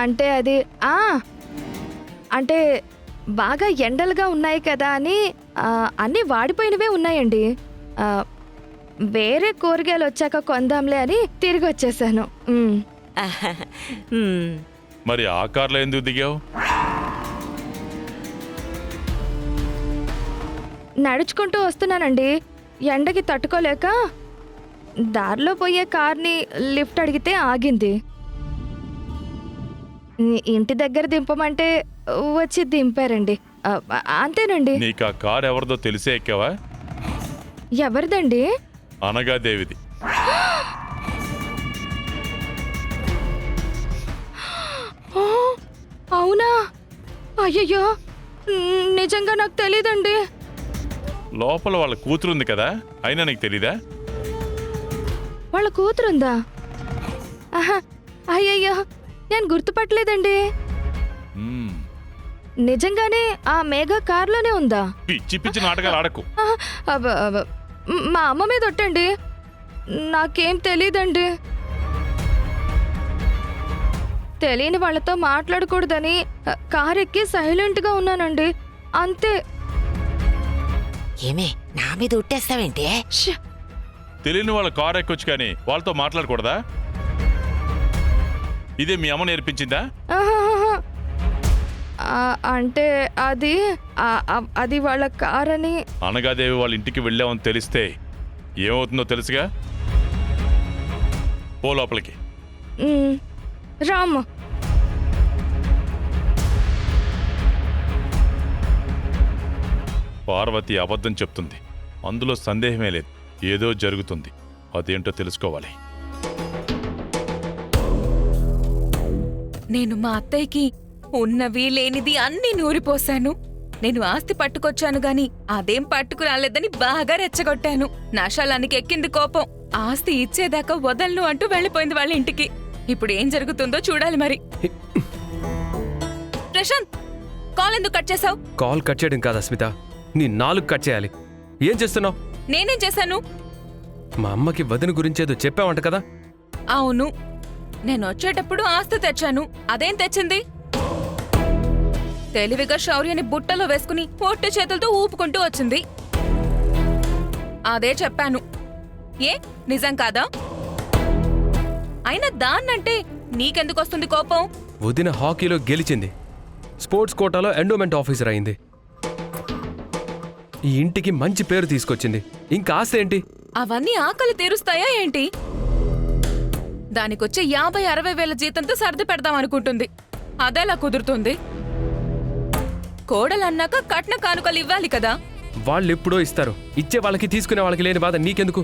అంటే అది అంటే బాగా ఎండలుగా ఉన్నాయి కదా అని అన్నీ వాడిపోయినవే ఉన్నాయండి. వేరే కూరగాయలు వచ్చాక కొందాంలే అని తిరిగి వచ్చేసాను. మరి ఆ కార్లో ఎందుకు దిగావు? నడుచుకుంటూ వస్తున్నానండి. ఎండకి తట్టుకోలేక దారిలో పోయే కార్ని లిఫ్ట్ అడిగితే ఆగింది. ఇంటి దగ్గర దింపమంటే వచ్చి దింపారండి. అంతేనండి. నీకు ఆ కార్ ఎవరిదో తెలిసే ఎక్కావా? ఎవరిదండి? అనగాదేవిది. అవునా? అయ్యయ్యో, నిజంగా నాకు తెలీదండి. లోపల వాళ్ళ కూతురుంది కదా, అయినా నీకు తెలీదా? వాళ్ళ కూతురుందా? అయ్యయ్యో, నేను గుర్తుపట్టలేదండి. నిజంగానే ఆ మేఘ కార్లోనే ఉందా? పిచ్చి పిచ్చి నాటకాలు ఆడకు. మా అమ్మ మీద ఒట్టండి, నాకేం తెలీదండి. తెలియని వాళ్ళతో మాట్లాడకూడదని కార్ ఎక్కి సైలెంట్గా ఉన్నానండి, అంతే. ఏమే నా మీద ఉట్టేస్తావేంటి? తెలియని వాళ్ళ కార్ ఎక్కొచ్చు కానీ వాళ్ళతో మాట్లాడకూడదా? ఇదే మీ అమ్మ నేర్పించిందా? అంటే అది అది వాళ్ళ కార్ అని. అనగాదేవి వాళ్ళ ఇంటికి వెళ్ళామని తెలిస్తే ఏమవుతుందో తెలుసుగా. పో లోపలికి. రామ్, పార్వతి అబద్ధం చెప్తుంది, అందులో సందేహమే లేదు. ఏదో జరుగుతుంది, అదేంటో తెలుసుకోవాలి. నేను మా అత్తయ్యకి ఉన్నవి లేనిది అన్నీ నూరిపోశాను. నేను ఆస్తి పట్టుకొచ్చాను గాని అదేం పట్టుకురాలేదని బాగా రెచ్చగొట్టాను. నాశాలానికి ఎక్కింది కోపం. ఆస్తి ఇచ్చేదాకా వదలను అంటూ వెళ్ళిపోయింది వాళ్ళ ఇంటికి. ఇప్పుడు ఏం జరుగుతుందో చూడాలి మరి. ప్రశాంత్, కాల్ ఎందుకు కట్ చేసావు? కాల్ కట్ చేయడం కాదు అస్మిత, నీ నాలుగు కట్ చేయాలి. ఏం చేస్తున్నావు? నేనేం చేశాను? మా అమ్మకి వదిన గురించేదో చెప్పావంట కదా? అవును, నేను వచ్చేటప్పుడు ఆస్తి తెచ్చాను. అదేం తెచ్చింది? తెలివిగా శౌర్యని బుట్టలో వేసుకుని పొట్టి చేతులతో ఊపుకుంటూ వచ్చింది. అదే చెప్పాను. ఏ నిజం కాదా? అయినా దాన్నంటే నీకెందుకు వస్తుంది కోపం? వదిన హాకీలో గెలిచింది, స్పోర్ట్స్ కోటాలో ఎండోమెంట్ ఆఫీసర్ అయింది, ఈ ఇంటికి మంచి పేరు తీసుకొచ్చింది. ఇంకా ఆస్తి ఏంటి? అవన్నీ ఆకలి తీరుస్తాయా ఏంటి? దానికొచ్చే 50-60 వేల జీతంతో సర్ది పెడదామనుకుంటుంది. అదెలా కుదురుతుంది? కోడలన్నాక కట్న కానుకలు ఇవ్వాలి కదా. వాళ్ళెప్పుడో ఇస్తారు, ఇచ్చే వాళ్ళకి తీసుకునే వాళ్ళకి లేని బాధ నీకెందుకు?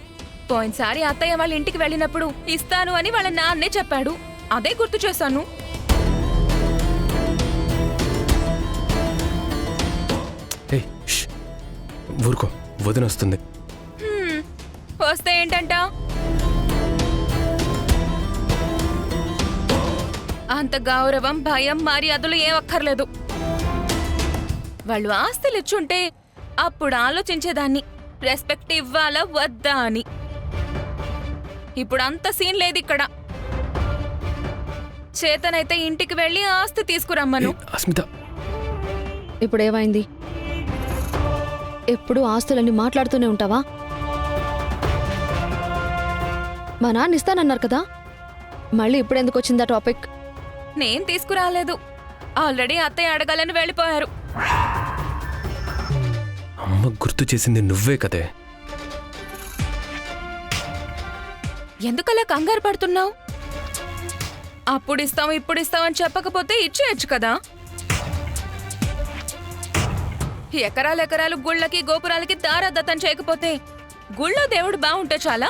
పోయినసారి అత్తయ్య వాళ్ళ ఇంటికి వెళ్ళినప్పుడు ఇస్తాను అని వాళ్ళ నాన్నే చెప్పాడు. అదే గుర్తు చేశాను. ఊరుకో, వదిన వస్తుంది. వస్తే ఏంటంట? అంత గౌరవం, భయం, మర్యాదలు ఏం అక్కర్లేదు. వాళ్ళు ఆస్తులు ఇచ్చుంటే అప్పుడు ఆలోచించేదాన్ని, రెస్పెక్ట్ ఇవ్వాలా వద్దా అని. ఇప్పుడు అంత సీన్ లేదు ఇక్కడ. చేతనైతే ఇంటికి వెళ్ళి ఆస్తి తీసుకురమ్మను. అస్మిత, ఇప్పుడేమైంది? ఎప్పుడు ఆస్తులన్నీ మాట్లాడుతూనే ఉంటావా? మా నాన్న ఇస్తానన్నారు కదా, మళ్ళీ ఇప్పుడెందుకు వచ్చిందా టాపిక్? నేను తీసుకురాలేదు, ఆల్రెడీ అత్తయ్య అడగాలని వెళ్ళిపోయారు. అమ్మ గుర్తు చేసింది నువ్వే కదే. ఎందుకలా కంగారు పడుతున్నావు? అప్పుడు ఇస్తాం ఇప్పుడు ఇస్తామని చెప్పకపోతే ఇచ్చేయచ్చు కదా. ఎకరాలెకరాలు గుళ్ళకి గోపురాలకి దారాదత్తం చేయకపోతే గుళ్ళో దేవుడు బాగుంటే చాలా?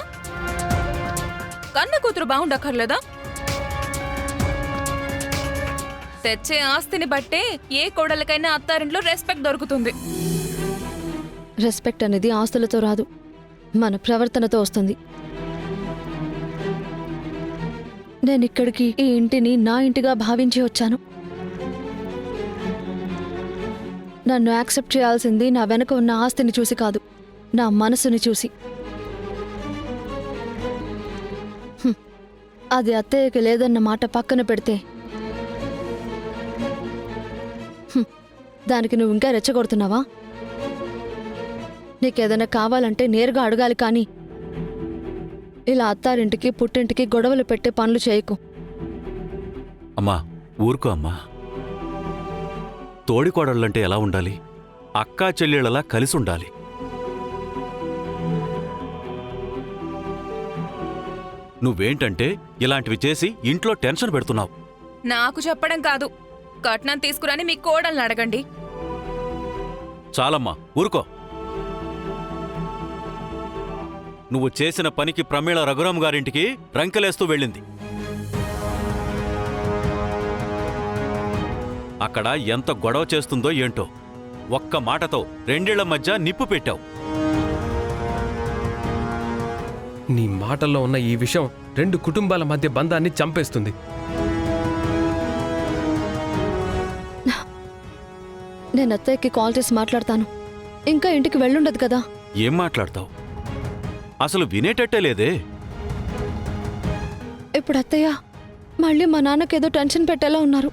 కన్న కూతురు బాగుండక్కర్లేదా? తెచ్చే ఆస్తిని బట్టే ఏ కోడలకైనా అత్తారింట్లో రెస్పెక్ట్ దొరుకుతుంది. రెస్పెక్ట్ అనేది ఆస్తులతో రాదు, మన ప్రవర్తనతో వస్తుంది. నేనిక్కడికి ఈ ఇంటిని నా ఇంటిగా భావించి వచ్చాను. నన్ను యాక్సెప్ట్ చేయాల్సింది నా వెనక ఉన్న ఆస్తిని చూసి కాదు, నా మనసుని చూసి. అది అత్తయ్యకి లేదన్న మాట పక్కన పెడితే దానికి నువ్వు ఇంకా రెచ్చగొడుతున్నావా? నీకేదైనా కావాలంటే నేరుగా అడగాలి కానీ ఇలా అత్తారింటికి పుట్టింటికి గొడవలు పెట్టే పనులు చేయకు. అమ్మా ఊరుకో అమ్మా. తోడికోడళ్ళంటే ఎలా ఉండాలి? అక్కా చెల్లెళ్ళలా కలిసి ఉండాలి. నువ్వేంటంటే ఇలాంటివి చేసి ఇంట్లో టెన్షన్ పెడుతున్నావు. నాకు చెప్పడం కాదు, కట్నం తీసుకురాని మీ కోడల్ని అడగండి. చాలమ్మా ఊరుకో. నువ్వు చేసిన పనికి ప్రమీళ రఘురామ్ గారింటికి రంకెలేస్తూ వెళ్ళింది. అక్కడ ఎంత గొడవ చేస్తుందో ఏంటో. ఒక్క మాటతో రెండేళ్ల మధ్య నిప్పు పెట్టావు. నీ మాటల్లో ఉన్న ఈ విషయం 2 కుటుంబాల మధ్య బంధాన్ని చంపేస్తుంది. నేను అత్తయ్యకి కాల్ చేసి మాట్లాడతాను. ఇంకా ఇంటికి వెళ్ళుండదు కదా. ఏం మాట్లాడతావు? అసలు వినేటట్టే లేదే. ఇప్పుడు అత్తయ్య మళ్ళీ మా నాన్నకేదో టెన్షన్ పెట్టేలా ఉన్నారు.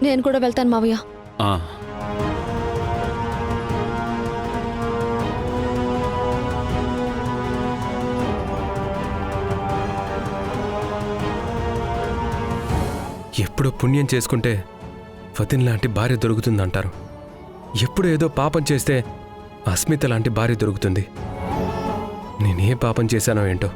నేను కూడా వెళ్తాను మావయ్య. ఆ. ఎప్పుడు పుణ్యం చేసుకుంటే వదిన్ లాంటి భార్య దొరుకుతుందంటారు. ఎప్పుడు ఏదో పాపం చేస్తే అస్మిత లాంటి భార్య దొరుకుతుంది. నేనే పాపం చేశానో ఏంటో.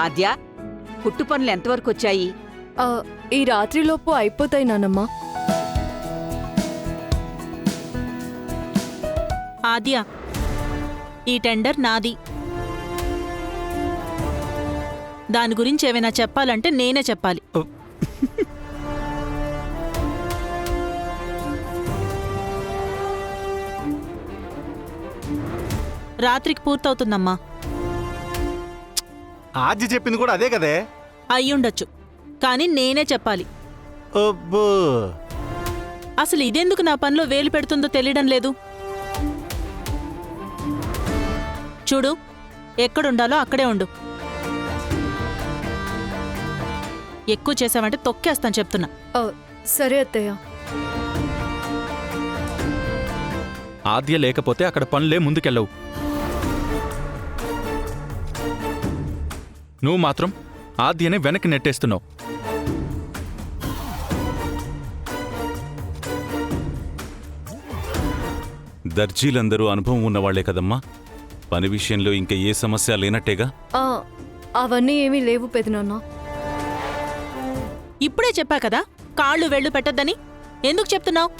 ఆద్య, పుట్టు పనులు ఎంతవరకు వచ్చాయి? ఈ రాత్రిలోపు అయిపోతాయి నానమ్మా. ఆద్య, ఈ టెండర్ నాది. దాని గురించి ఏమైనా చెప్పాలంటే నేనే చెప్పాలి. రాత్రికి పూర్తవుతుందమ్మా. ఆద్య చెప్పింది కూడా అదే కదే. అయ్యుండొచ్చు, కానీ నేనే చెప్పాలి. అబ్బో, అసలు ఇదెందుకు నా పనిలో వేలు పెడుతుందో తెలియడం లేదు. చూడు, ఎక్కడుండాలో అక్కడే ఉండు. ఎక్కువ చేసావంటే తొక్కేస్తాను చెప్తున్నా. సరే అత్తయ్య. ఆద్య లేకపోతే అక్కడ పనులే ముందుకెళ్ళవు. నువ్వు మాత్రం ఆద్యనే వెనక్కి నెట్టేస్తున్నావు. దర్జీలందరూ అనుభవం ఉన్నవాళ్లే కదమ్మా. పని విషయంలో ఇంకా ఏ సమస్య లేనట్టేగా. అవన్నీ ఏమీ లేవు పెదనాన్న. ఇప్పుడే చెప్పా కదా కాళ్ళు వెళ్ళు పెట్టద్దని. ఎందుకు చెప్తున్నావు?